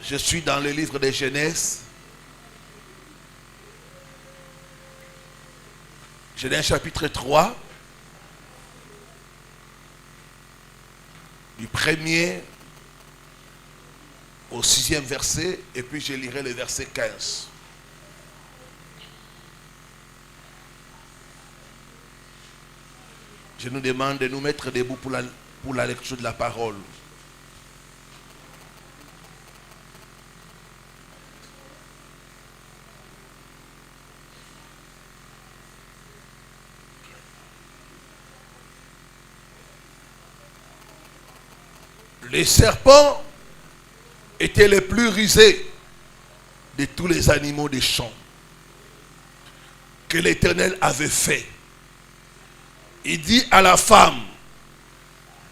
Je suis dans le livre de Genèse. Genèse chapitre 3. Du 1er au 6e verset. Et puis je lirai le verset 15. Je nous demande de nous mettre debout pour la lecture de la parole. Les serpents étaient les plus rusés de tous les animaux des champs que l'Éternel avait fait. Il dit à la femme,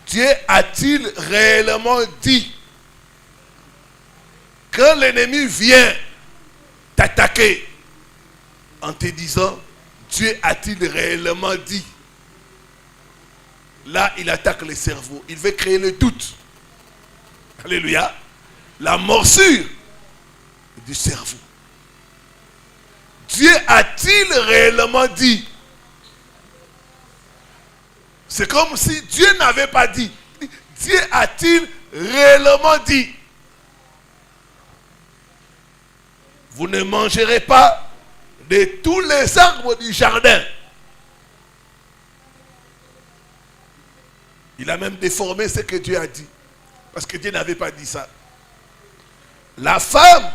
Dieu a-t-il réellement dit, quand l'ennemi vient t'attaquer en te disant, Dieu a-t-il réellement dit? Là, il attaque le cerveau. Il veut créer le doute. Alléluia. La morsure du cerveau. Dieu a-t-il réellement dit? C'est comme si Dieu n'avait pas dit. Dieu a-t-il réellement dit? Vous ne mangerez pas de tous les arbres du jardin. Il a même déformé ce que Dieu a dit. Parce que Dieu n'avait pas dit ça. La femme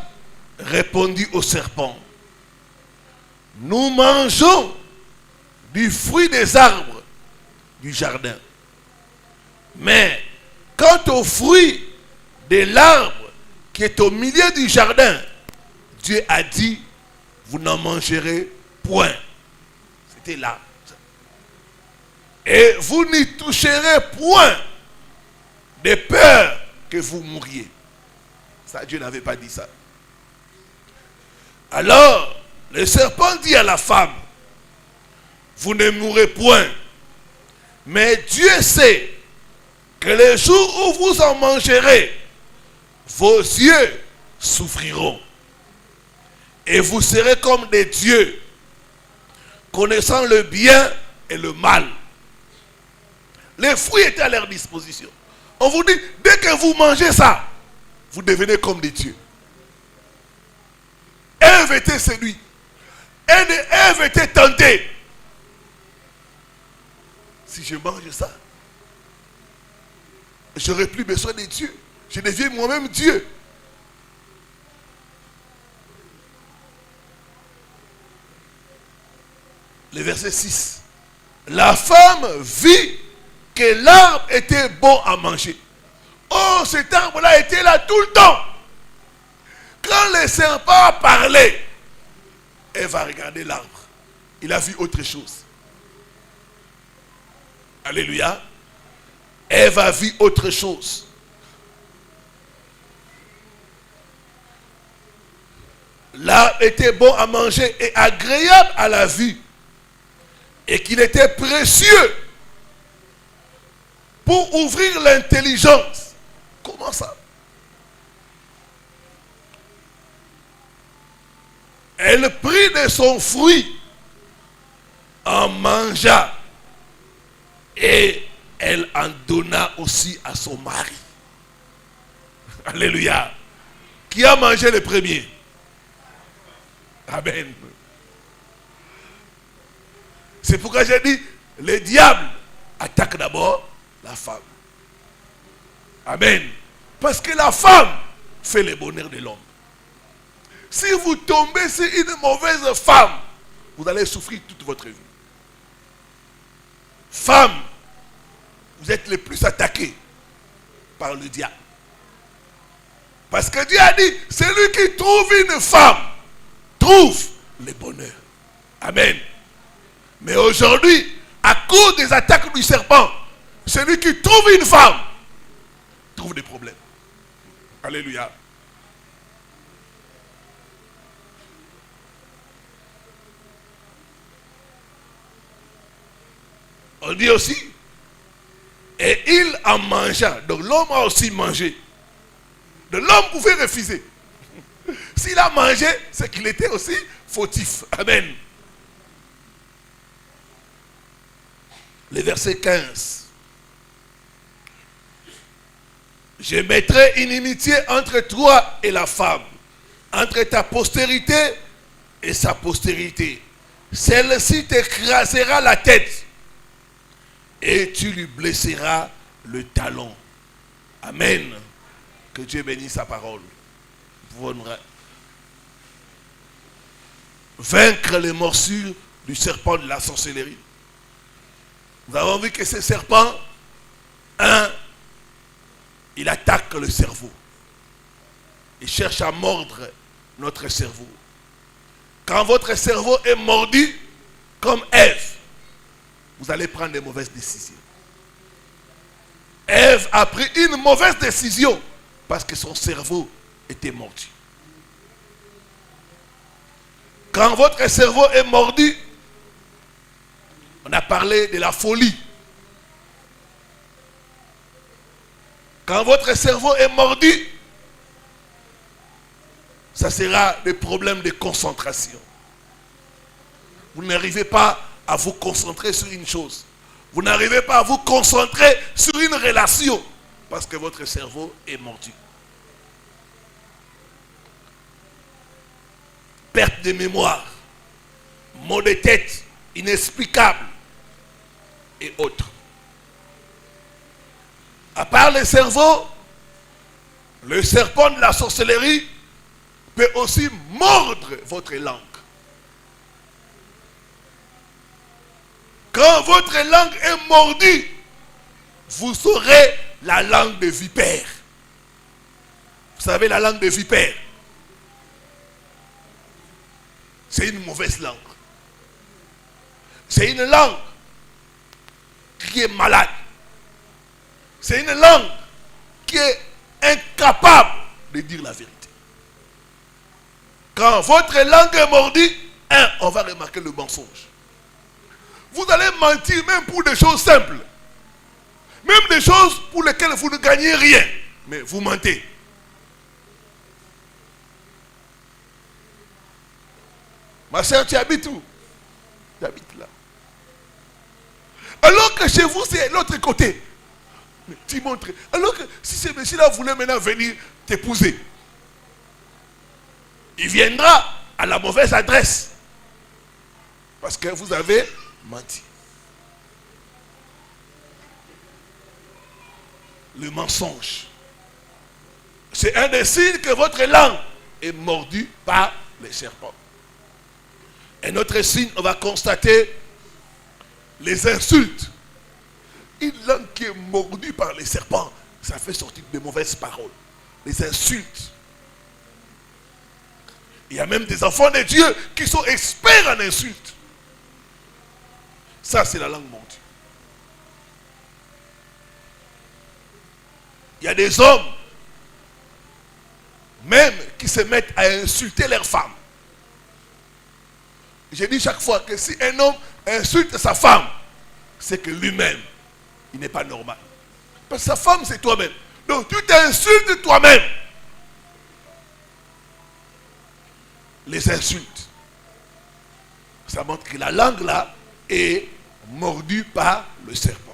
répondit au serpent, nous mangeons du fruit des arbres du jardin. Mais quant au fruit de l'arbre qui est au milieu du jardin, Dieu a dit, vous n'en mangerez point. C'était là. Et vous n'y toucherez point, de peur que vous mouriez. Ça, Dieu n'avait pas dit ça. Alors, le serpent dit à la femme, vous ne mourrez point. Mais Dieu sait que le jour où vous en mangerez, vos yeux souffriront. Et vous serez comme des dieux, connaissant le bien et le mal. Les fruits étaient à leur disposition. On vous dit, dès que vous mangez ça, vous devenez comme des dieux. Ève était séduite. Ève était tentée. Si je mange ça, je n'aurai plus besoin de Dieu. Je deviens moi-même Dieu. Le verset 6. La femme vit que l'arbre était bon à manger. Oh, cet arbre-là était là tout le temps. Quand le serpent parlait, elle va regarder l'arbre. Il a vu autre chose. Alléluia. Elle va vu autre chose. L'arbre était bon à manger et agréable à la vue. Et qu'il était précieux pour ouvrir l'intelligence. Comment ça? Elle prit de son fruit, en mangea, et elle en donna aussi à son mari. Alléluia. Qui a mangé le premier? Amen. C'est pourquoi j'ai dit, le diable attaque d'abord la femme. Amen. Parce que la femme fait le bonheur de l'homme. Si vous tombez sur une mauvaise femme, vous allez souffrir toute votre vie. Femme, vous êtes les plus attaqués par le diable. Parce que Dieu a dit, celui qui trouve une femme, trouve le bonheur. Amen. Mais aujourd'hui, à cause des attaques du serpent, celui qui trouve une femme, trouve des problèmes. Alléluia. On dit aussi, et il en mangea. Donc l'homme a aussi mangé. Donc l'homme pouvait refuser. S'il a mangé, c'est qu'il était aussi fautif. Amen. Le verset 15. Je mettrai une inimitié entre toi et la femme, entre ta postérité et sa postérité. Celle-ci t'écrasera la tête et tu lui blesseras le talon. Amen. Que Dieu bénisse sa parole. Vaincre les morsures du serpent de la sorcellerie. Nous avons vu que ce serpent, il attaque le cerveau. Il cherche à mordre notre cerveau. Quand votre cerveau est mordu, comme Ève, vous allez prendre de mauvaises décisions. Ève a pris une mauvaise décision parce que son cerveau était mordu. Quand votre cerveau est mordu, on a parlé de la folie. Quand votre cerveau est mordu, ça sera des problèmes de concentration. Vous n'arrivez pas à vous concentrer sur une chose. Vous n'arrivez pas à vous concentrer sur une relation parce que votre cerveau est mordu. Perte de mémoire, maux de tête inexplicables et autres. À part le cerveau, le serpent de la sorcellerie peut aussi mordre votre langue. Quand votre langue est mordue, vous aurez la langue de vipère. Vous savez, la langue de vipère, c'est une mauvaise langue. C'est une langue qui est malade. C'est une langue qui est incapable de dire la vérité. Quand votre langue est mordue, on va remarquer le mensonge. Vous allez mentir même pour des choses simples. Même des choses pour lesquelles vous ne gagnez rien. Mais vous mentez. Ma soeur, tu habites où? J'habite là. Alors que chez vous, c'est l'autre côté. Mais tu montres. Alors que si ce monsieur-là voulait maintenant venir t'épouser, il viendra à la mauvaise adresse. Parce que vous avez menti. Le mensonge. C'est un des signes que votre langue est mordue par les serpents. Un autre signe, on va constater les insultes. Une langue qui est mordue par les serpents, ça fait sortir de mauvaises paroles. Les insultes. Il y a même des enfants de Dieu qui sont experts en insultes. Ça, c'est la langue mordue. Il y a des hommes, même, qui se mettent à insulter leurs femmes. Je dis chaque fois que si un homme insulte sa femme, c'est que lui-même, il n'est pas normal. Parce que sa femme, c'est toi-même. Donc, tu t'insultes toi-même. Les insultes. Ça montre que la langue, là, est mordue par le serpent.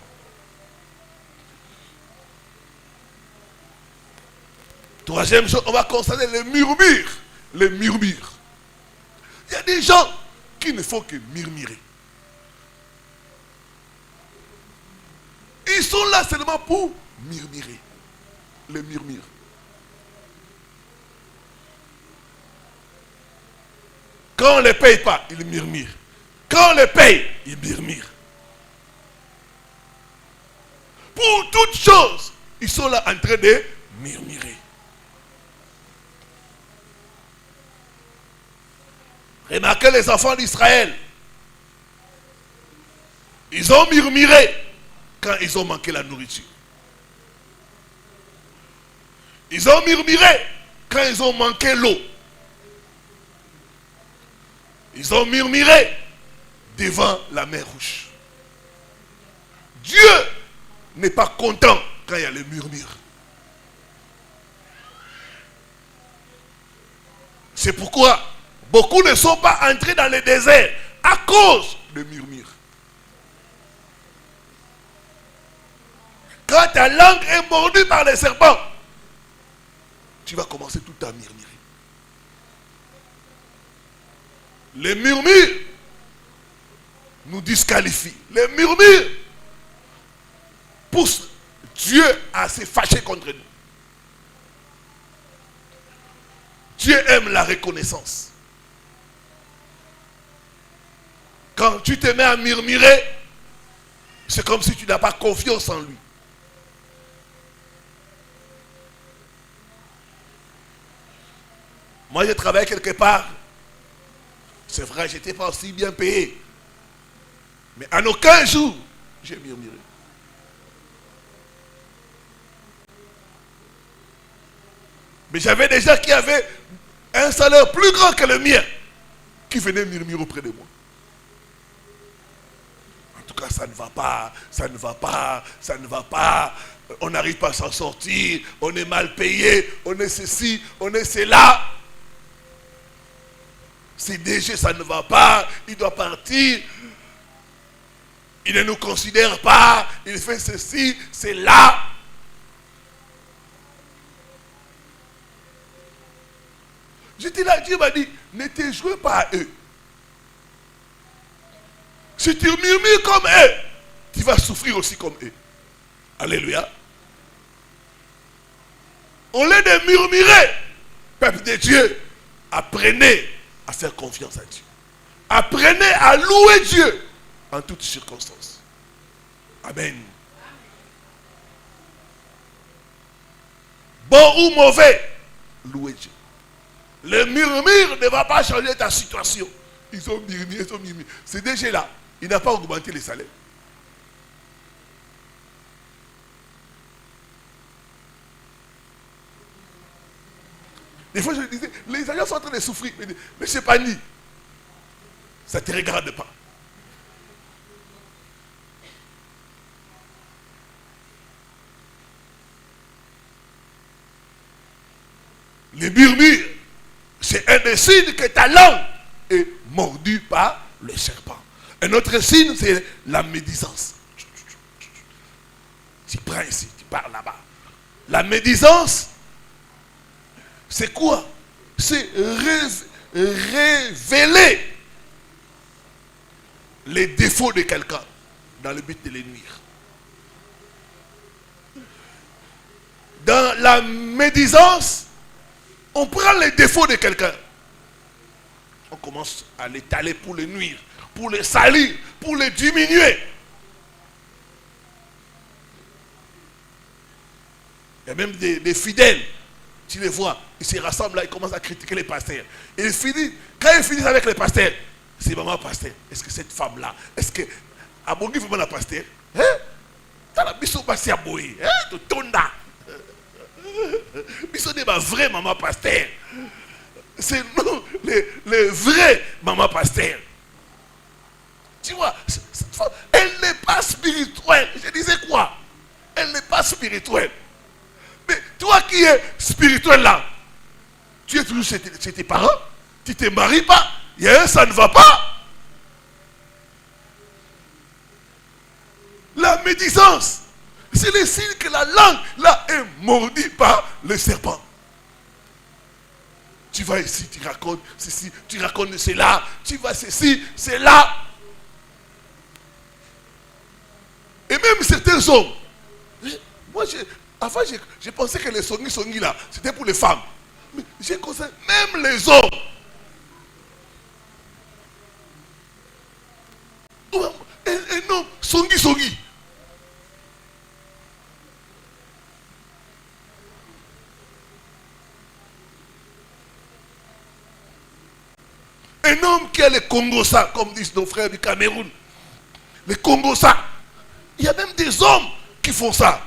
Troisième chose, on va constater les murmures. Les murmures. Il y a des gens qui ne font que murmurer. Ils sont là seulement pour murmurer. Les murmures. Quand on ne les paye pas, ils murmurent. Quand on les paye, ils murmurent. Pour toutes choses, ils sont là en train de murmurer. Remarquez les enfants d'Israël. Ils ont murmuré quand ils ont manqué la nourriture. Ils ont murmuré quand ils ont manqué l'eau. Ils ont murmuré devant la mer Rouge. Dieu n'est pas content quand il y a les murmures. C'est pourquoi beaucoup ne sont pas entrés dans le désert à cause de murmures. Quand ta langue est mordue par les serpents, tu vas commencer tout à murmurer. Les murmures nous disqualifient. Les murmures poussent Dieu à se fâcher contre nous. Dieu aime la reconnaissance. Quand tu te mets à murmurer, c'est comme si tu n'as pas confiance en lui. Moi, j'ai travaillé quelque part. C'est vrai, je n'étais pas aussi bien payé. Mais en aucun jour, j'ai murmuré. Mais j'avais des gens qui avaient un salaire plus grand que le mien, qui venaient murmurer auprès de moi. En tout cas, ça ne va pas, ça ne va pas, ça ne va pas. On n'arrive pas à s'en sortir, on est mal payé, on est ceci, on est cela. C'est DG, ça ne va pas, il doit partir. Il ne nous considère pas, il fait ceci, c'est là. J'étais là, Dieu m'a dit, ne te jouez pas à eux. Si tu murmures comme eux, tu vas souffrir aussi comme eux. Alléluia. Au lieu de murmurer, peuple de Dieu, apprenez à faire confiance à Dieu. Apprenez à louer Dieu en toutes circonstances. Amen. Bon ou mauvais, louez Dieu. Le murmure ne va pas changer ta situation. Ils ont murmuré, ils ont murmuré. C'est déjà là. Il n'a pas augmenté les salaires. Des fois, je disais, les agents sont en train de souffrir. Mais c'est pas ni. Ça ne te regarde pas. Les murmures, c'est un des signes que ta langue est mordue par le serpent. Un autre signe, c'est la médisance. Tu prends ici, tu pars là-bas. La médisance, c'est quoi? C'est révéler les défauts de quelqu'un dans le but de les nuire. Dans la médisance, on prend les défauts de quelqu'un. On commence à l'étaler pour le nuire, pour le salir, pour le diminuer. Il y a même des fidèles. Tu les vois, ils se rassemblent là, ils commencent à critiquer les pasteurs. Et quand ils finissent avec les pasteurs, c'est maman pasteur. Est-ce que cette femme-là, est-ce que Abongi fait la pasteur? Hein? T'as la biso passé à Boé. Hein? Tu tonda. Biso n'est pas vrai maman pasteur. C'est nous, les vrais maman pasteur. Tu vois, cette femme, elle n'est pas spirituelle. Je disais quoi? Elle n'est pas spirituelle. Mais toi qui es spirituel là, tu es toujours chez tes parents, tu ne te maries pas, il y a un ça ne va pas. La médisance, c'est le signe que la langue là est mordue par le serpent. Tu vas ici, tu racontes ceci, tu racontes cela, tu vas ceci, c'est là. Et même certains hommes, moi avant je pensais que les songi là, c'était pour les femmes. Mais j'ai constaté, même les hommes. Un homme, songi. Un homme qui a le Congosa, comme disent nos frères du Cameroun. Le Congosa. Il y a même des hommes qui font ça.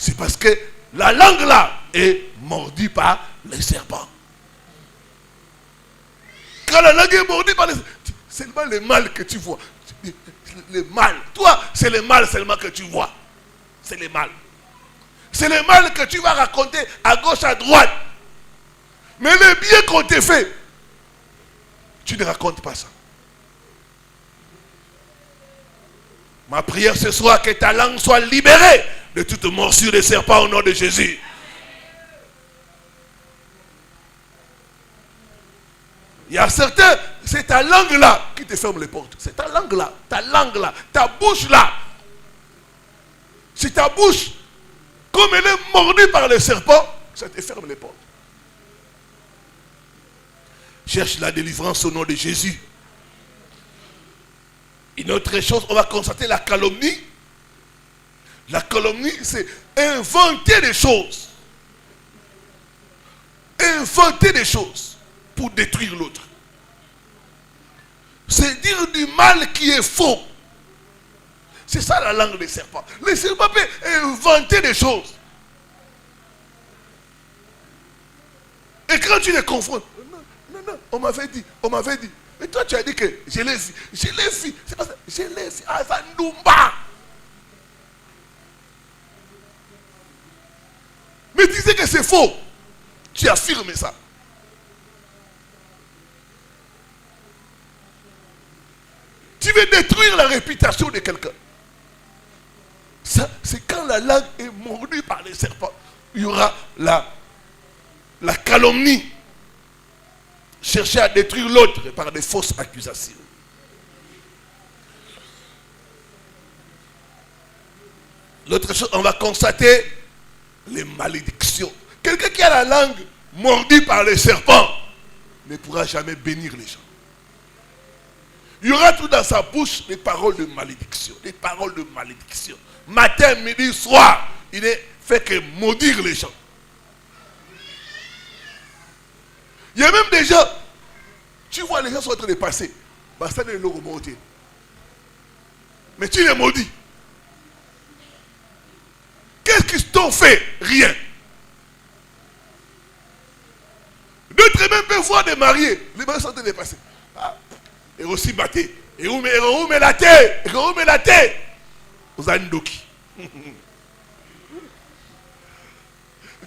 C'est parce que la langue là est mordue par les serpents. Quand la langue est mordue par les serpents, c'est seulement le mal que tu vois. Le mal. Toi, c'est le mal seulement que tu vois. C'est le mal. C'est le mal que tu vas raconter à gauche, à droite. Mais le bien qu'on t'a fait, tu ne racontes pas ça. Ma prière ce soir, que ta langue soit libérée de toute morsure de serpent au nom de Jésus. Il y a certains, c'est ta langue-là qui te ferme les portes. C'est ta langue-là, ta bouche-là. C'est ta bouche, comme elle est mordue par le serpent, ça te ferme les portes. Cherche la délivrance au nom de Jésus. Une autre chose, on va constater la calomnie. La calomnie, c'est inventer des choses. Inventer des choses pour détruire l'autre. C'est dire du mal qui est faux. C'est ça la langue des serpents. Le serpent peut inventer des choses. Et quand tu les confrontes, non, on m'avait dit. Mais toi tu as dit que je l'ai vu. C'est pas ça, je l'ai vu. Ah, ça nous bat. Mais disais que c'est faux. Tu affirmes ça. Tu veux détruire la réputation de quelqu'un. Ça, c'est quand la langue est mordue par les serpents. Il y aura la calomnie. Chercher à détruire l'autre par des fausses accusations. L'autre chose, on va constater les malédictions. Quelqu'un qui a la langue mordue par les serpents ne pourra jamais bénir les gens. Il y aura tout dans sa bouche des paroles de malédiction. Des paroles de malédiction. Matin, midi, soir, il n'est fait que maudire les gens. Il y a même des gens, tu vois les gens sont en train de passer. Mais tu les maudis. Qu'est-ce qu'ils t'ont fait? Rien. D'autres même peuvent voir des mariés. Les mariés sont en train de passer. Ah. Et aussi batté. Et où met la tête? Et où met la tête? Aux Andoki.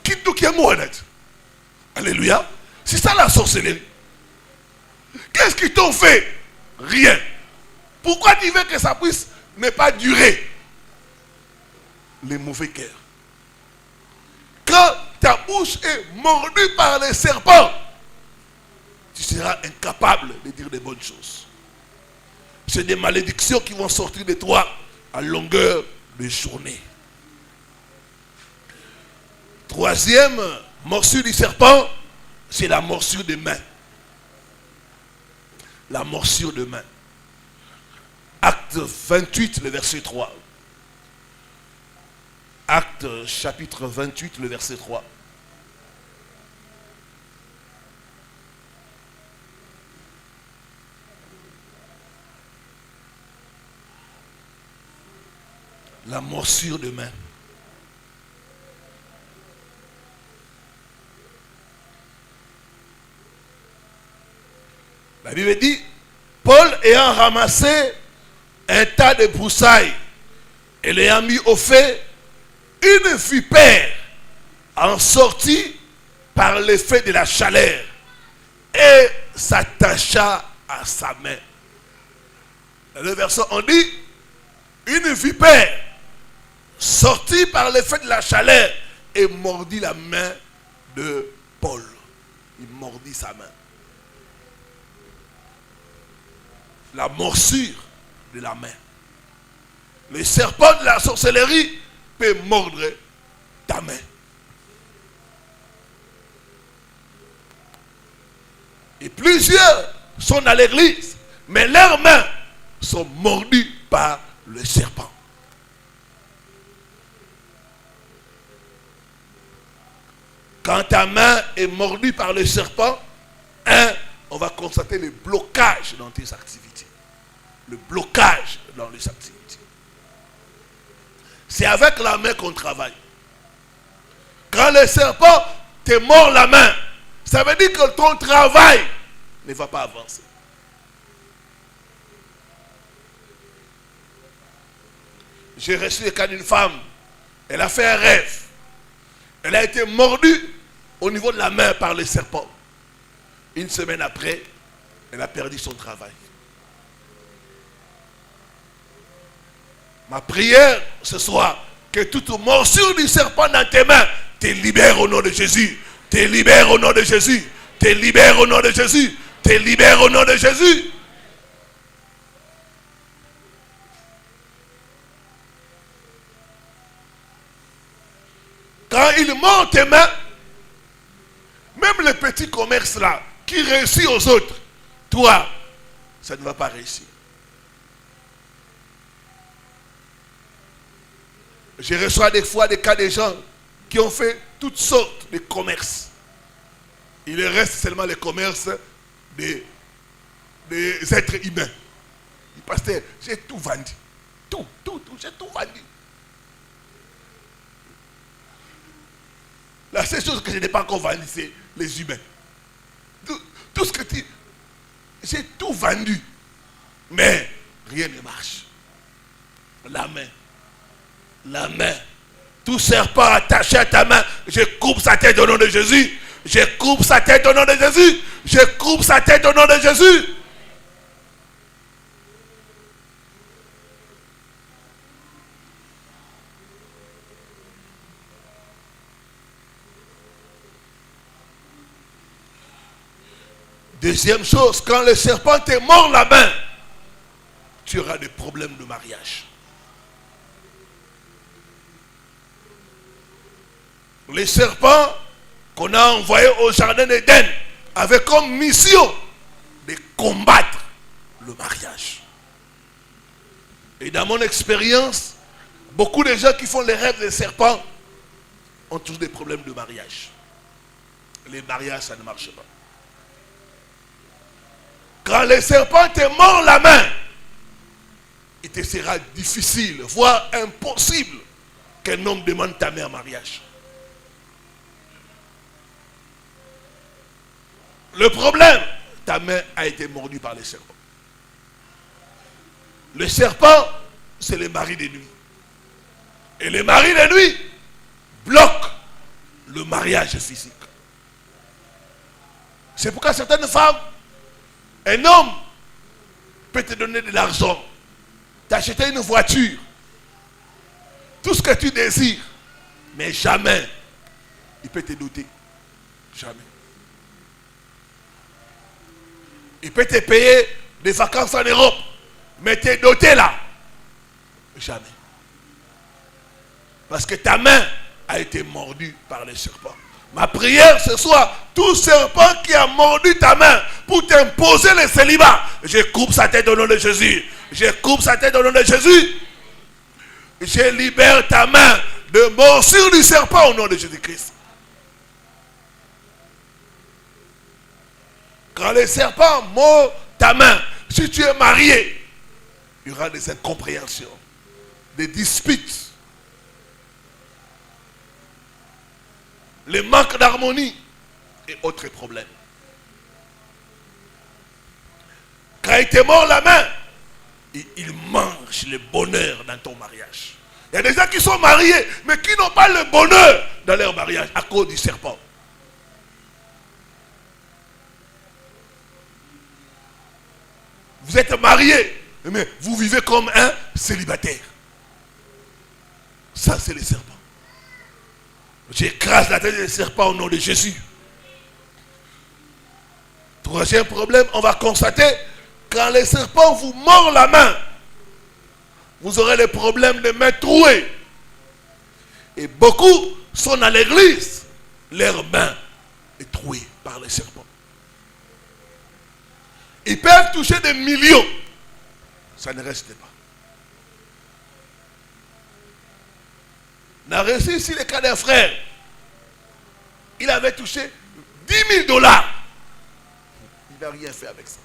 Qui doki est mort? Alléluia. C'est ça la sorcellerie. Qu'est-ce qu'ils t'ont fait? Rien. Pourquoi tu veux que ça puisse ne pas durer? Les mauvais cœurs. Quand ta bouche est mordue par les serpents, tu seras incapable de dire des bonnes choses. C'est des malédictions qui vont sortir de toi à longueur de journée. Troisième morsure du serpent, c'est la morsure des mains. La morsure de main. Acte 28, le verset 3. Acte chapitre 28, le verset 3. La morsure de main. La Bible dit, Paul ayant ramassé un tas de broussailles et l'ayant mis au feu, une vipère en sortit par l'effet de la chaleur et s'attacha à sa main. Dans le verset on dit, une vipère sortit par l'effet de la chaleur et mordit la main de Paul. Il mordit sa main. La morsure de la main. Le serpent de la sorcellerie peut mordre ta main. Et plusieurs sont dans l'église, mais leurs mains sont mordues par le serpent. Quand ta main est mordue par le serpent, on va constater le blocage dans tes activités. Le blocage dans les activités. C'est avec la main qu'on travaille. Quand le serpent te mord la main, ça veut dire que ton travail ne va pas avancer. J'ai reçu le cas d'une femme. Elle a fait un rêve. Elle a été mordue au niveau de la main par le serpent. Une semaine après, elle a perdu son travail. Ma prière ce soir, que toute morsure du serpent dans tes mains te libère au nom de Jésus. Te libère au nom de Jésus. Te libère au nom de Jésus. Te libère au nom de Jésus. Quand il mord tes mains, même le petit commerce là, qui réussit aux autres, toi, ça ne va pas réussir. Je reçois des fois des cas de gens qui ont fait toutes sortes de commerces. Il reste seulement le commerce des êtres humains. Le pasteur, j'ai tout vendu. Tout, j'ai tout vendu. La seule chose que je n'ai pas encore vendue, c'est les humains. Tout ce que tu... J'ai tout vendu. Mais rien ne marche. La main. La main. Tout serpent attaché à ta main, je coupe sa tête au nom de Jésus. Je coupe sa tête au nom de Jésus. Je coupe sa tête au nom de Jésus. Deuxième chose, quand le serpent te mord la main, tu auras des problèmes de mariage. Les serpents qu'on a envoyés au jardin d'Éden avaient comme mission de combattre le mariage. Et dans mon expérience, beaucoup de gens qui font les rêves des serpents ont tous des problèmes de mariage. Les mariages, ça ne marche pas. Quand le serpent te mord la main, il te sera difficile, voire impossible, qu'un homme demande ta main en mariage. Le problème, ta main a été mordue par le serpent. Le serpent, c'est le mari de nuit. Et le mari de nuit bloque le mariage physique. C'est pourquoi certaines femmes, un homme peut te donner de l'argent, t'acheter une voiture, tout ce que tu désires, mais jamais il peut te doter. Jamais. Il peut te payer des vacances en Europe, mais te doter là, jamais. Parce que ta main a été mordue par le serpent. Ma prière ce soir, tout serpent qui a mordu ta main pour t'imposer le célibat, je coupe sa tête au nom de Jésus. Je coupe sa tête au nom de Jésus. Je libère ta main de morsure du serpent au nom de Jésus-Christ. Quand le serpent mord ta main, si tu es marié, il y aura des incompréhensions, des disputes, le manque d'harmonie et autres problèmes. Quand il te mord la main, il mange le bonheur dans ton mariage. Il y a des gens qui sont mariés, mais qui n'ont pas le bonheur dans leur mariage à cause du serpent. Vous êtes mariés, mais vous vivez comme un célibataire. Ça, c'est le serpent. J'écrase la tête des serpents au nom de Jésus. Troisième problème, on va constater, quand les serpents vous mordent la main, vous aurez le problème de mains trouées. Et beaucoup sont à l'église, leur main est trouée par les serpents. Ils peuvent toucher des millions, ça ne reste pas. On a reçu ici le cas d'un frère. Il avait touché 10 000 $. Il n'a rien fait avec ça.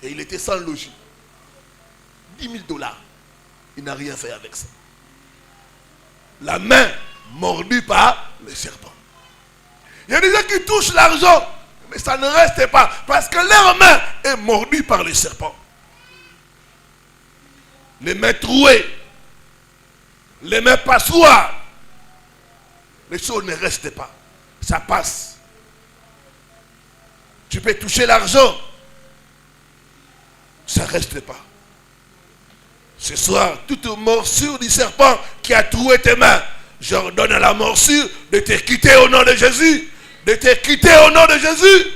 Et il était sans logis. 10 000 $. Il n'a rien fait avec ça. La main mordue par le serpent. Il y a des gens qui touchent l'argent, mais ça ne reste pas. Parce que leur main est mordue par le serpent. Les mains trouées. Les mains passoires, les choses ne restent pas. Ça passe. Tu peux toucher l'argent. Ça ne reste pas. Ce soir, toute morsure du serpent qui a troué tes mains, j'ordonne à la morsure de te quitter au nom de Jésus. De te quitter au nom de Jésus.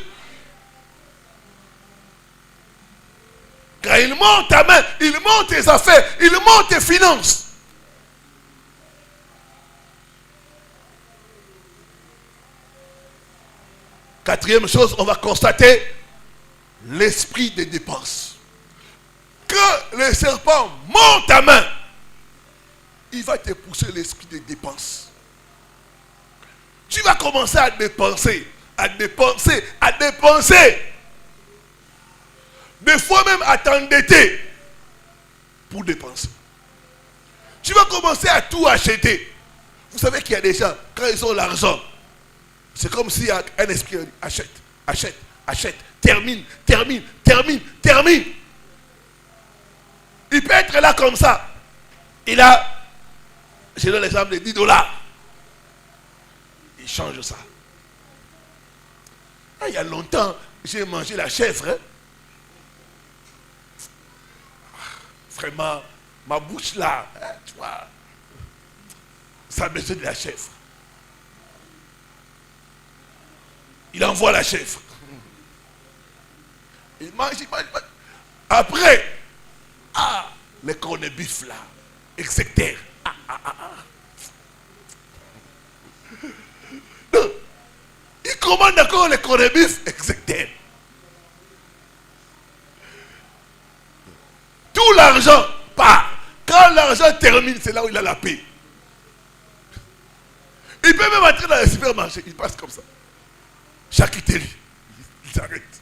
Car il monte ta main, il monte tes affaires, il monte tes finances. Quatrième chose, on va constater l'esprit des dépenses. Quand le serpent monte ta main, il va te pousser l'esprit des dépenses. Tu vas commencer à dépenser, à dépenser, à dépenser. Des fois même à t'endetter pour dépenser. Tu vas commencer à tout acheter. Vous savez qu'il y a des gens, quand ils ont l'argent, c'est comme s'il y a un esprit qui dit achète, achète, achète, termine, termine, termine, termine. Il peut être là comme ça. Il a, je donne l'exemple de $10. Il change ça. Ah, il y a longtemps, j'ai mangé la chèvre. Hein? Vraiment, ma bouche là, hein, tu vois, ça a besoin de la chèvre. Il envoie la chèvre. Il mange, il mange, il mange. Après, les corned-beef là, etc. Non, il commande encore les corned-beef, etc. Tout l'argent part. Quand l'argent termine, c'est là où il a la paix. Il peut même entrer dans le supermarché, il passe comme ça. Charcuterie, il s'arrête,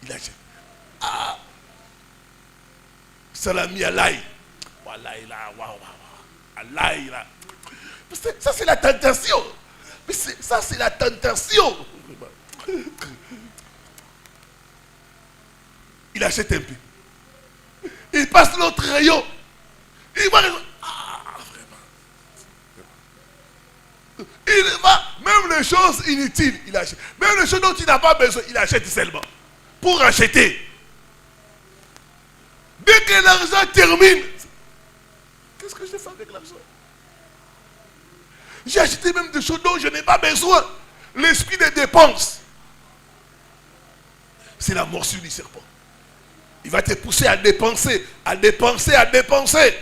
il achète. Salami à l'ail. L'ail là, waouh, à l'ail là. Ça c'est la tentation. Mais ça c'est la tentation. Il achète un peu. Il passe l'autre rayon. Il va vraiment. Il va, même les choses inutiles, il achète. Même les choses dont il n'a pas besoin, il achète seulement. Pour acheter. Dès que l'argent termine, qu'est-ce que je fais avec l'argent? J'ai acheté même des choses dont je n'ai pas besoin. L'esprit des dépenses. C'est la morsure du serpent. Il va te pousser à dépenser, à dépenser, à dépenser.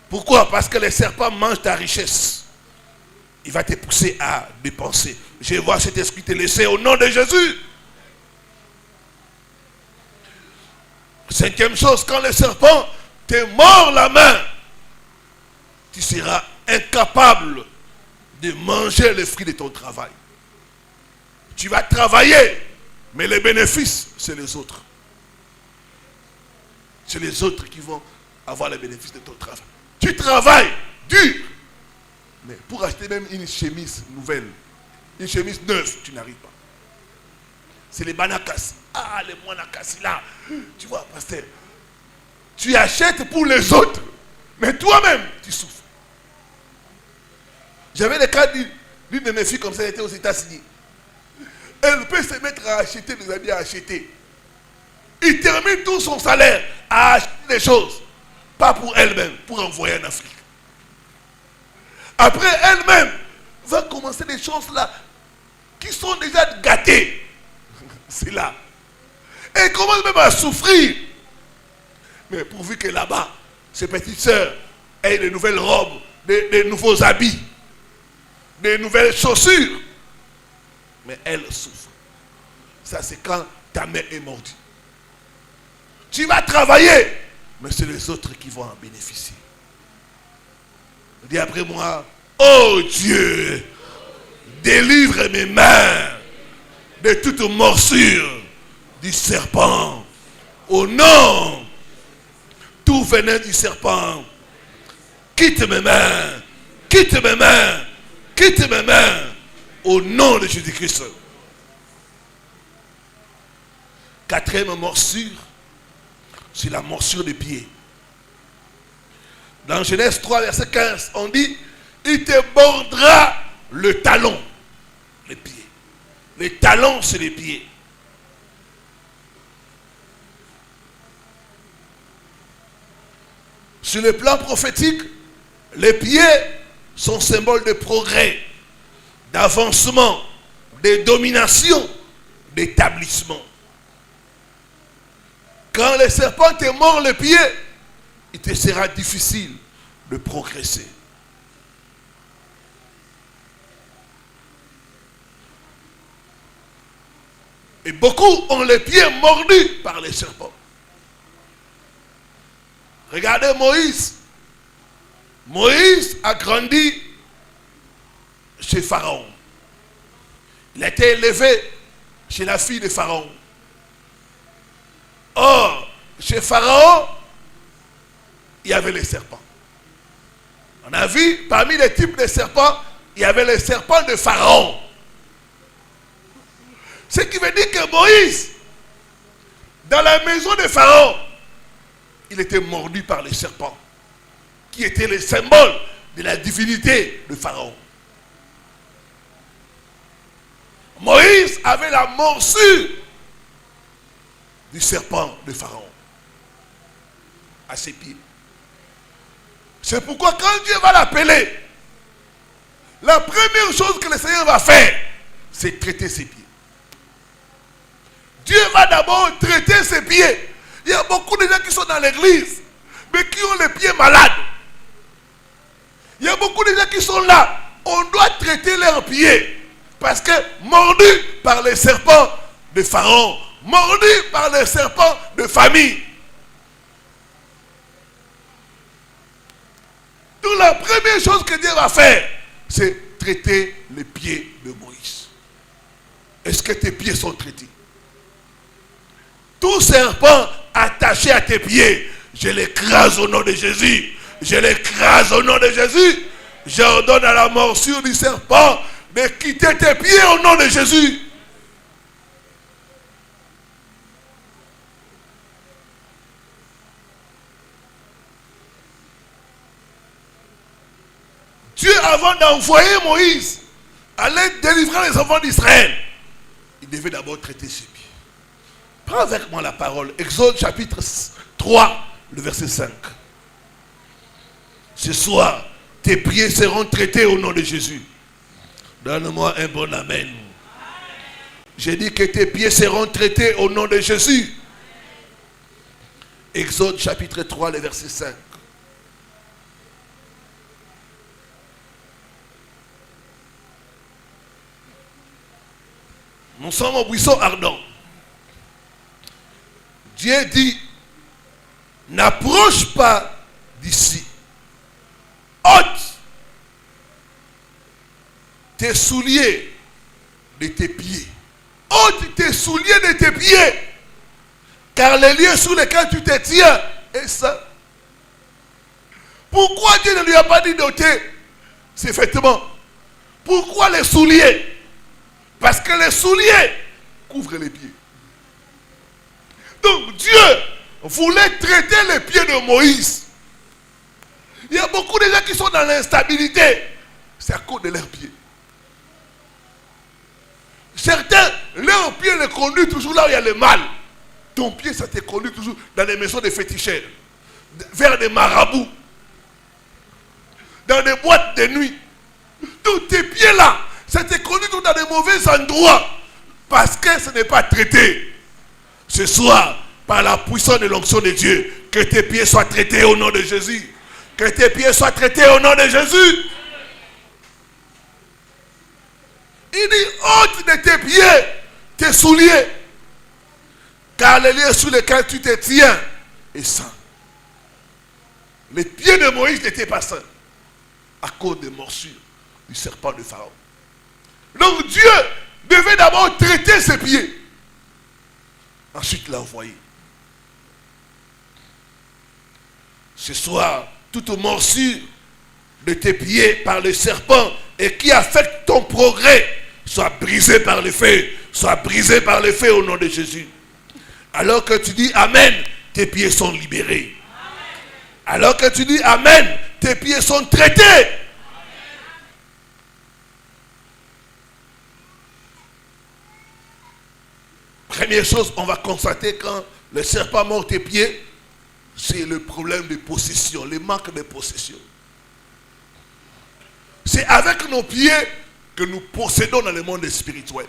Pourquoi? Parce que les serpents mangent ta richesse. Il va te pousser à dépenser. Je vois cet esprit te laisser au nom de Jésus. Cinquième chose, quand le serpent te mord la main, tu seras incapable de manger le fruit de ton travail. Tu vas travailler, mais les bénéfices, c'est les autres. C'est les autres qui vont avoir les bénéfices de ton travail. Tu travailles dur, mais pour acheter même une chemise nouvelle, une chemise neuve, tu n'arrives pas. C'est les banakas. Les monakas là. Tu vois, pasteur, tu achètes pour les autres, mais toi-même, tu souffres. J'avais le cas d'une de mes filles comme ça, elle était aux États-Unis. Elle peut se mettre à acheter des habits à acheter. Il termine tout son salaire à acheter des choses. Pas pour elle-même, pour envoyer en Afrique. Après, elle-même va commencer des choses là qui sont déjà gâtées. C'est là. Et elle commence même à souffrir. Mais pourvu que là-bas, ses petites sœurs aient de nouvelles robes, de nouveaux habits, de nouvelles chaussures. Mais elle souffre. Ça, c'est quand ta main est mordue. Tu vas travailler, mais c'est les autres qui vont en bénéficier. Dis après moi, oh Dieu, délivre mes mains de toute morsure du serpent. Au nom, tout venin du serpent, quitte mes mains, quitte mes mains, quitte mes mains, au nom de Jésus-Christ. Quatrième morsure, c'est la morsure des pieds. Dans Genèse 3, verset 15, on dit, il te mordra le talon, les pieds. Les talons, c'est les pieds. Sur le plan prophétique, les pieds sont symboles de progrès, d'avancement, de domination, d'établissement. Quand le serpent te mord le pied, il te sera difficile de progresser. Et beaucoup ont les pieds mordus par les serpents. Regardez Moïse. Moïse a grandi chez Pharaon. Il a été élevé chez la fille de Pharaon. Or, chez Pharaon, il y avait les serpents. On a vu, parmi les types de serpents, il y avait les serpents de Pharaon. Ce qui veut dire que Moïse, dans la maison de Pharaon, il était mordu par les serpents, qui étaient les symboles de la divinité de Pharaon. Moïse avait la morsure du serpent de Pharaon à ses pieds. C'est pourquoi quand Dieu va l'appeler, la première chose que le Seigneur va faire, c'est traiter ses pieds. Dieu va d'abord traiter ses pieds. Il y a beaucoup de gens qui sont dans l'église, mais qui ont les pieds malades. Il y a beaucoup de gens qui sont là. On doit traiter leurs pieds. Parce que mordus par les serpents de Pharaon, mordus par les serpents de famille. Donc la première chose que Dieu va faire, c'est traiter les pieds de Moïse. Est-ce que tes pieds sont traités? Tout serpent attaché à tes pieds, je l'écrase au nom de Jésus. Je l'écrase au nom de Jésus. J'ordonne à la morsure du serpent de quitter tes pieds au nom de Jésus. Dieu, avant d'envoyer Moïse, allait délivrer les enfants d'Israël. Il devait d'abord traiter ses pieds. Prends avec moi la parole. Exode chapitre 3, le verset 5. Ce soir, tes pieds seront traités au nom de Jésus. Donne-moi un bon amen. J'ai dit que tes pieds seront traités au nom de Jésus. Exode chapitre 3, le verset 5. Nous sommes au buisson ardent. Dieu dit, n'approche pas d'ici. Ôte tes souliers de tes pieds. Ôte tes souliers de tes pieds. Car les lieux sous lesquels tu te tiens est saint. Pourquoi Dieu ne lui a pas dit d'ôter ses vêtements? Pourquoi les souliers? Parce que les souliers couvrent les pieds. Donc Dieu voulait traiter les pieds de Moïse. Il y a beaucoup de gens qui sont dans l'instabilité. C'est à cause de leurs pieds. Certains, leurs pieds les conduisent toujours là où il y a le mal. Ton pied, ça te conduit toujours dans les maisons de féticheurs, vers des marabouts, dans des boîtes de nuit. Tous tes pieds là, ça te conduit toujours dans des mauvais endroits. Parce que ce n'est pas traité. Ce soir, par la puissance de l'onction de Dieu, que tes pieds soient traités au nom de Jésus. Que tes pieds soient traités au nom de Jésus. Il dit, ôte de tes pieds tes souliers. Car les lieux sous lesquels tu te tiens est saint. Les pieds de Moïse n'étaient pas saints à cause des morsures du serpent de Pharaon. Donc Dieu devait d'abord traiter ses pieds. Ensuite l'a envoyé. Ce soir, toute morsure de tes pieds par le serpent et qui affecte ton progrès soit brisée par le feu. Soit brisée par le feu au nom de Jésus. Alors que tu dis Amen, tes pieds sont libérés. Amen. Alors que tu dis Amen, tes pieds sont traités. Amen. Première chose, on va constater quand le serpent mord tes pieds, c'est le problème de possession, le manque de possession. C'est avec nos pieds que nous possédons dans le monde spirituel.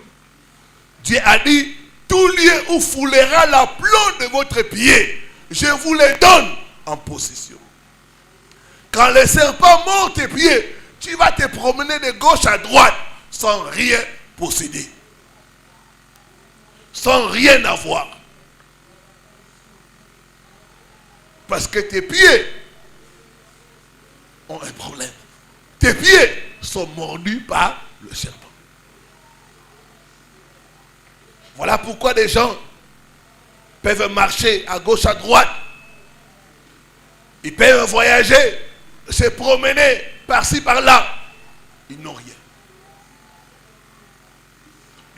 Dieu a dit, tout lieu où foulera la plante de votre pied, je vous les donne en possession. Quand le serpent mord tes pieds, tu vas te promener de gauche à droite sans rien posséder. Sans rien avoir. Parce que tes pieds ont un problème. Tes pieds sont mordus par le serpent. Voilà pourquoi des gens peuvent marcher à gauche, à droite. Ils peuvent voyager, se promener par-ci, par-là. Ils n'ont rien.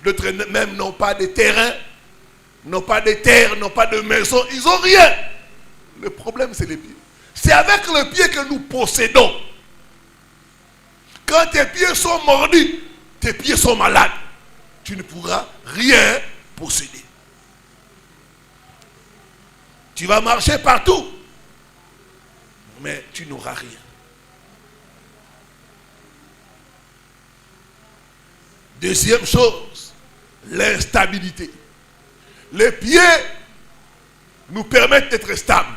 D'autres même n'ont pas de terrain, n'ont pas de terre, n'ont pas de maison. Ils n'ont rien. Le problème, c'est les pieds. C'est avec le pied que nous possédons. Quand tes pieds sont mordus, tes pieds sont malades. Tu ne pourras rien posséder. Tu vas marcher partout, mais tu n'auras rien. Deuxième chose, l'instabilité. Les pieds nous permettent d'être stables.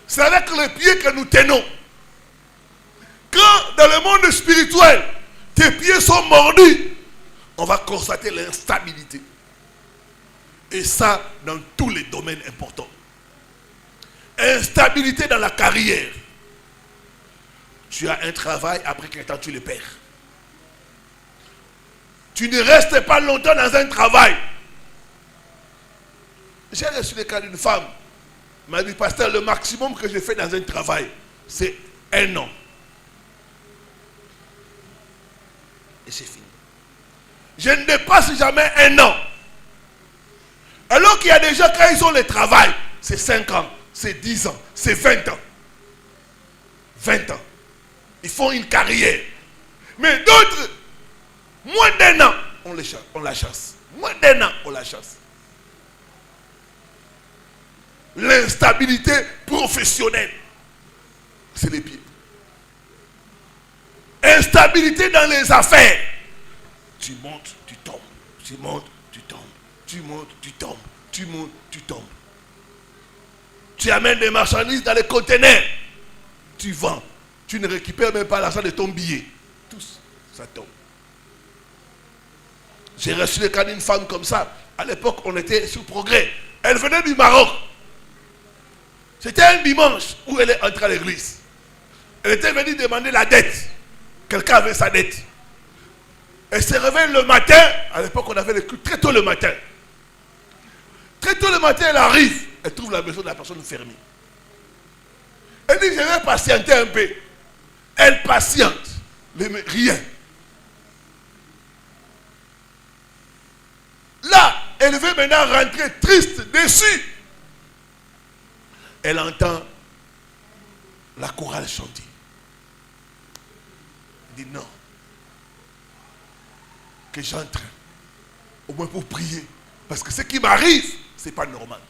C'est avec les pieds que nous tenons. Quand dans le monde spirituel, tes pieds sont mordus, on va constater l'instabilité. Et ça, dans tous les domaines importants. Instabilité dans la carrière. Tu as un travail, après quelque temps tu le perds. Tu ne restes pas longtemps dans un travail. J'ai reçu le cas d'une femme. Elle m'a dit, pasteur, le maximum que j'ai fait dans un travail, c'est 1 an. Et c'est fini. Je ne dépasse jamais 1 an. Alors qu'il y a des gens, quand ils ont le travail, c'est 5 ans, c'est 10 ans, c'est 20 ans. 20 ans. Ils font une carrière. Mais d'autres, moins d'1 an, on la chasse. Moins d'1 an, on la chasse. L'instabilité professionnelle, c'est les pieds. Instabilité dans les affaires. Tu montes, tu tombes. Tu montes, tu tombes. Tu montes, tu tombes. Tu montes, tu tombes. Tu amènes des marchandises dans les conteneurs. Tu vends. Tu ne récupères même pas l'argent de ton billet. Tous, ça tombe. J'ai reçu le cas d'une femme comme ça. À l'époque, on était sous Progrès. Elle venait du Maroc. C'était un dimanche où elle est entrée à l'église. Elle était venue demander la dette. Quelqu'un avait sa dette. Elle se réveille le matin. À l'époque, on avait le culte très tôt le matin. Très tôt le matin, elle arrive. Elle trouve la maison de la personne fermée. Elle dit, je vais patienter un peu. Elle patiente. Rien. Là, elle veut maintenant rentrer triste, déçue. Elle entend la chorale chanter. Elle dit non. Que j'entre. Au moins pour prier. Parce que ce qui m'arrive, ce n'est pas normal.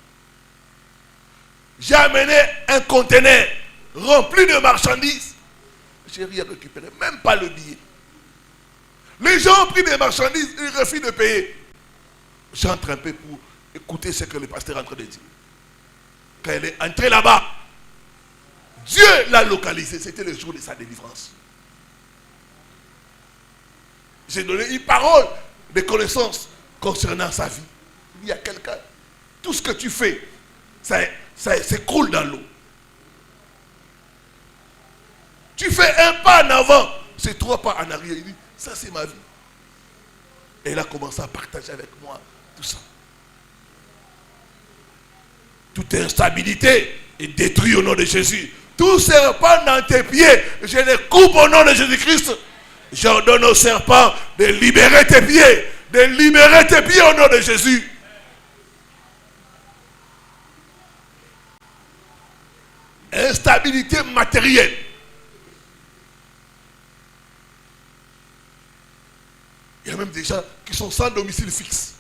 J'ai amené un conteneur rempli de marchandises. Je n'ai rien récupéré, même pas le billet. Les gens ont pris des marchandises, ils refusent de payer. J'entre un peu pour écouter ce que le pasteur est en train de dire. Quand elle est entrée là-bas, Dieu l'a localisée. C'était le jour de sa délivrance. J'ai donné une parole de connaissance concernant sa vie. Il y a quelqu'un. Tout ce que tu fais, ça s'écroule dans l'eau. Tu fais un pas en avant, c'est 3 pas en arrière. Il dit, ça c'est ma vie. Et elle a commencé à partager avec moi tout ça. Toute instabilité est détruite au nom de Jésus. Tout serpent dans tes pieds, je les coupe au nom de Jésus-Christ. J'ordonne au serpent de libérer tes pieds. De libérer tes pieds au nom de Jésus. Instabilité matérielle. Il y a même des gens qui sont sans domicile fixe.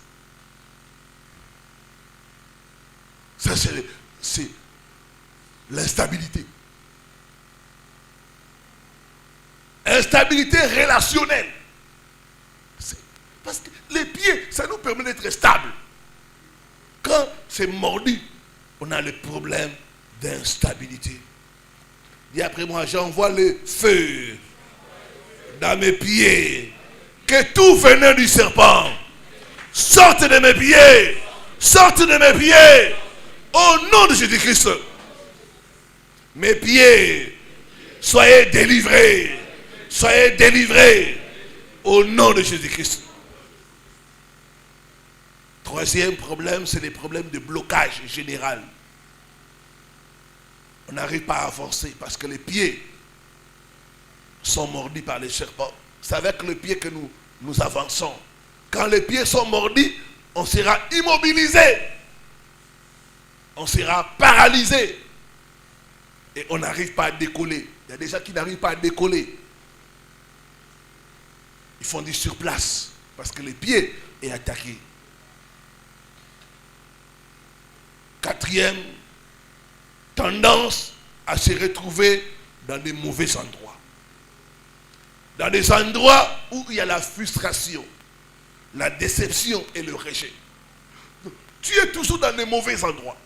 c'est l'instabilité. Instabilité relationnelle. Parce que les pieds, ça nous permet d'être stables. Quand c'est mordu, on a le problème d'instabilité. Dis après moi, j'envoie le feu dans mes pieds. Que tout venin du serpent sorte de mes pieds. Sorte de mes pieds. Au nom de Jésus-Christ. Mes pieds, soyez délivrés. Soyez délivrés. Au nom de Jésus-Christ. Troisième problème, c'est les problèmes de blocage général. On n'arrive pas à avancer parce que les pieds sont mordus par les serpents. C'est avec le pied que nous avançons. Quand les pieds sont mordus, on sera immobilisé. On sera paralysé. Et on n'arrive pas à décoller. Il y a des gens qui n'arrivent pas à décoller. Ils font du surplace parce que le pied est attaqué. Quatrième tendance à se retrouver dans des mauvais endroits. Dans des endroits où il y a la frustration, la déception et le rejet. Tu es toujours dans des mauvais endroits.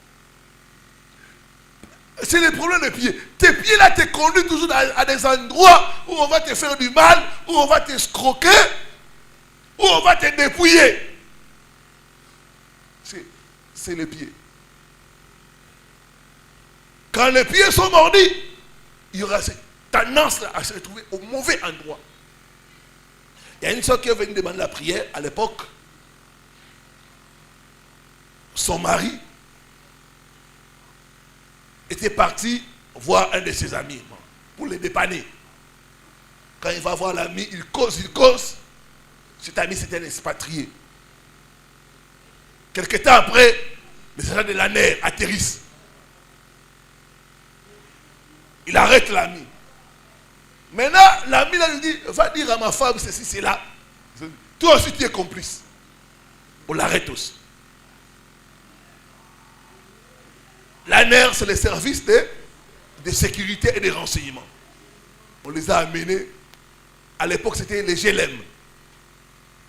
C'est le problème des pieds. Tes pieds là te conduisent toujours à des endroits où on va te faire du mal, où on va te escroquer, où on va te dépouiller. C'est les pieds. Quand les pieds sont mordus, il y aura cette tendance à se retrouver au mauvais endroit. Il y a une soeur qui est venue demander la prière à l'époque. Son mari était parti voir un de ses amis pour le dépanner. Quand il va voir l'ami, il cause. Cet ami, c'était un expatrié. Quelque temps après, les agents de l'ANER atterrissent. Il arrête l'ami. Maintenant, l'ami là lui dit, va dire à ma femme ceci, cela. Toi aussi tu es complice. On l'arrête aussi. L'ANER, c'est le service de sécurité et de renseignement. On les a amenés. À l'époque, c'était les GLM.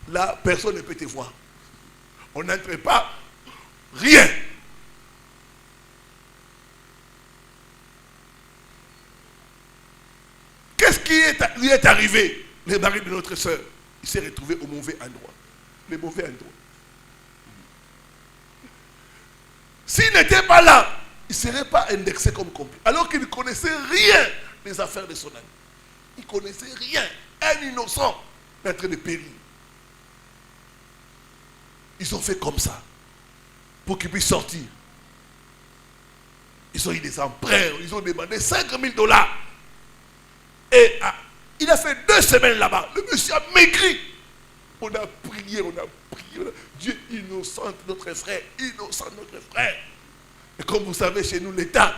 Là, personne ne peut te voir. On n'entre pas. Rien. Qu'est-ce qui lui est arrivé? Le mari de notre soeur, il s'est retrouvé au mauvais endroit. Le mauvais endroit. S'il n'était pas là, il ne serait pas indexé comme complice. Alors qu'il ne connaissait rien des affaires de son ami. Il ne connaissait rien. Un innocent est en train de périr. Ils ont fait comme ça. Pour qu'il puisse sortir. Ils ont eu des emprunts. Ils ont demandé 5 000 $. Et il a fait 2 semaines là-bas. Le monsieur a maigri. On a prié. Dieu innocente notre frère. Innocent notre frère. Et comme vous savez, chez nous, l'État,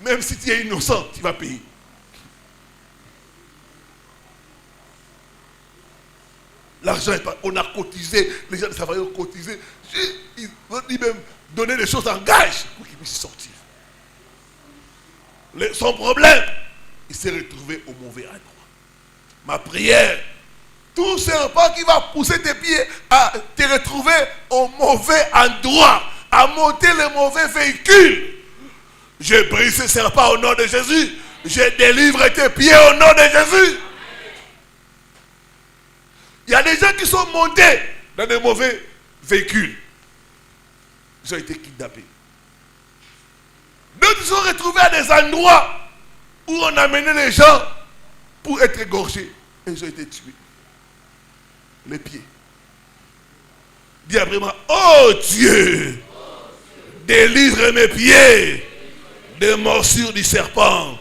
même si tu es innocent, tu vas payer. L'argent est pas. On a cotisé, les gens de Savaillé ont cotisé. Ils vont même donner des choses en gage pour qu'ils puissent sortir. Son problème, il s'est retrouvé au mauvais endroit. Ma prière, tout serpent qui va pousser tes pieds à te retrouver au mauvais endroit, à monter le mauvais véhicule. Je brise ce serpent au nom de Jésus. Je délivre tes pieds au nom de Jésus. Il y a des gens qui sont montés dans des mauvais véhicules. Ils ont été kidnappés. D'autres sont retrouvés à des endroits où on amenait les gens pour être égorgés. Et ils ont été tués. Les pieds. Dis après moi, oh Dieu, délivre mes pieds des morsures du serpent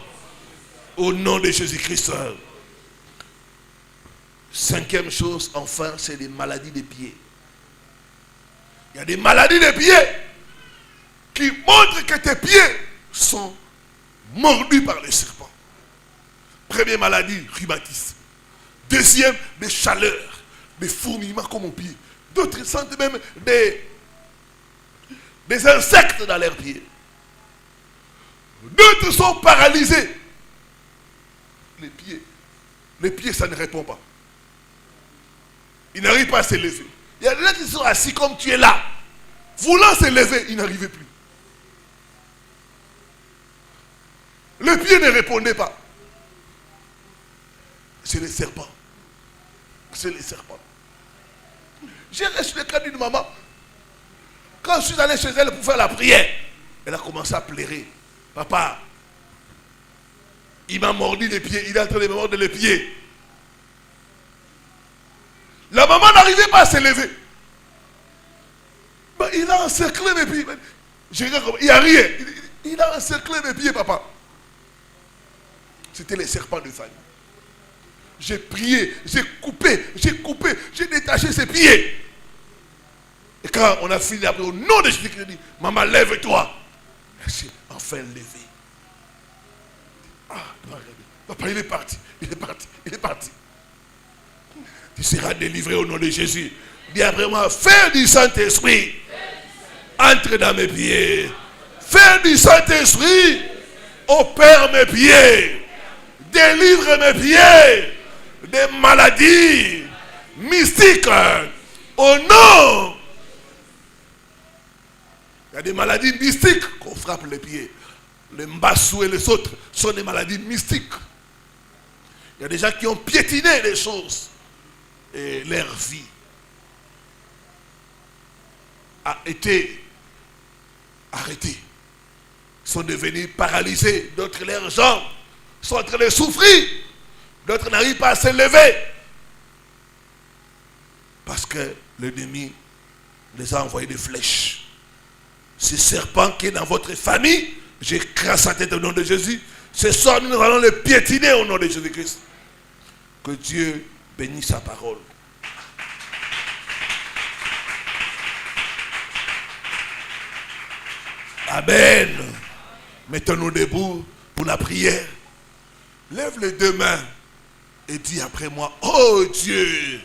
au nom de Jésus-Christ. 5e chose, enfin, c'est les maladies des pieds. Il y a des maladies des pieds qui montrent que tes pieds sont mordus par les serpents. Première maladie, rhumatisme. Deuxième, des chaleurs, des fourmillements comme au pied. D'autres sentent même des insectes dans leurs pieds. D'autres sont paralysés. Les pieds, ça ne répond pas. Ils n'arrivent pas à se lever. Il y a des gens qui sont assis comme tu es là. Voulant se lever, ils n'arrivaient plus. Les pieds ne répondaient pas. C'est les serpents. C'est les serpents. J'ai reçu le cas d'une maman. Quand je suis allé chez elle pour faire la prière, elle a commencé à pleurer. Papa, il m'a mordu les pieds. Il est en train de me mordre les pieds. La maman n'arrivait pas à se lever. Ben, il a encerclé mes pieds. Je regarde comme il n'y a rien. Il a encerclé mes pieds, papa. C'était les serpents de famille. J'ai prié, j'ai coupé, j'ai détaché ses pieds. Et quand on a fini après, au nom de Jésus-Christ, il dit, maman, lève-toi. J'ai enfin levé. Ah, papa, il est parti. Tu seras délivré au nom de Jésus. Dis après moi, fais du Saint-Esprit. Entre dans mes pieds. Fais du Saint-Esprit. Opère mes pieds. Délivre mes pieds des maladies mystiques. Au nom. Il y a des maladies mystiques qu'on frappe les pieds. Les mbassou et les autres sont des maladies mystiques. Il y a des gens qui ont piétiné les choses. Et leur vie a été arrêtée. Ils sont devenus paralysés. D'autres, leurs jambes sont en train de souffrir. D'autres n'arrivent pas à se lever. Parce que l'ennemi les a envoyé des flèches. Ce serpent qui est dans votre famille, j'écrase sa tête au nom de Jésus. Ce soir, nous allons le piétiner au nom de Jésus-Christ. Que Dieu bénisse sa parole. Amen. Mettons-nous debout pour la prière. Lève les deux mains et dis après moi, oh Dieu,